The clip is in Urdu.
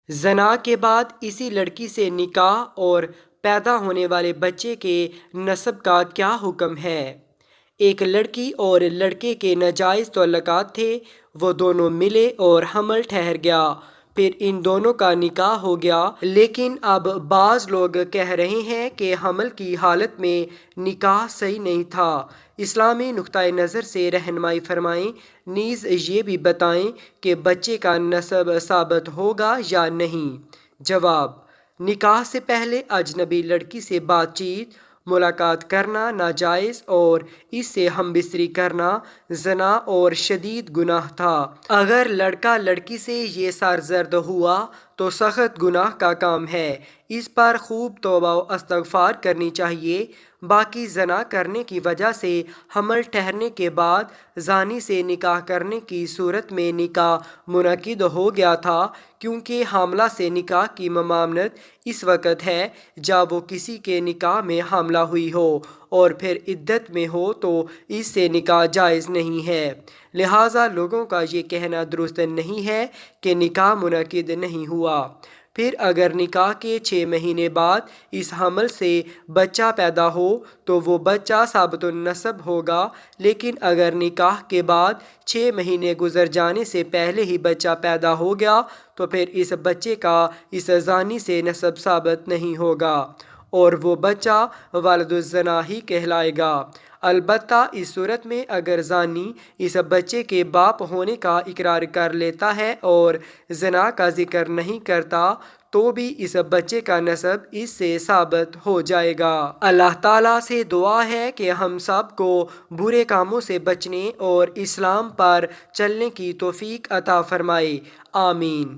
زنا کے بعد اسی لڑکی سے نکاح اور پیدا ہونے والے بچے کے نسب کا کیا حکم ہے؟ ایک لڑکی اور لڑکے کے ناجائز تعلقات تھے، وہ دونوں ملے اور حمل ٹھہر گیا، پھر ان دونوں کا نکاح ہو گیا، لیکن اب بعض لوگ کہہ رہے ہیں کہ حمل کی حالت میں نکاح صحیح نہیں تھا۔ اسلامی نقطۂ نظر سے رہنمائی فرمائیں، نیز یہ بھی بتائیں کہ بچے کا نسب ثابت ہوگا یا نہیں۔ جواب: نکاح سے پہلے اجنبی لڑکی سے بات چیت، ملاقات کرنا ناجائز اور اس سے ہم بستری کرنا زنا اور شدید گناہ تھا۔ اگر لڑکا لڑکی سے یہ سرزد ہوا تو سخت گناہ کا کام ہے، اس پر خوب توبہ و استغفار کرنی چاہیے۔ باقی زنا کرنے کی وجہ سے حمل ٹھہرنے کے بعد زانی سے نکاح کرنے کی صورت میں نکاح منعقد ہو گیا تھا، کیونکہ حاملہ سے نکاح کی ممانعت اس وقت ہے جب وہ کسی کے نکاح میں حاملہ ہوئی ہو اور پھر عدت میں ہو تو اس سے نکاح جائز نہیں ہے۔ لہٰذا لوگوں کا یہ کہنا درست نہیں ہے کہ نکاح منعقد نہیں ہوا۔ پھر اگر نکاح کے 6 مہینے بعد اس حمل سے بچہ پیدا ہو تو وہ بچہ ثابت النسب ہوگا، لیکن اگر نکاح کے بعد 6 مہینے گزر جانے سے پہلے ہی بچہ پیدا ہو گیا تو پھر اس بچے کا اس زانی سے نسب ثابت نہیں ہوگا اور وہ بچہ ولد الزنا ہی کہلائے گا۔ البتہ اس صورت میں اگر زانی اس بچے کے باپ ہونے کا اقرار کر لیتا ہے اور زنا کا ذکر نہیں کرتا تو بھی اس بچے کا نسب اس سے ثابت ہو جائے گا۔ اللہ تعالیٰ سے دعا ہے کہ ہم سب کو برے کاموں سے بچنے اور اسلام پر چلنے کی توفیق عطا فرمائے، آمین۔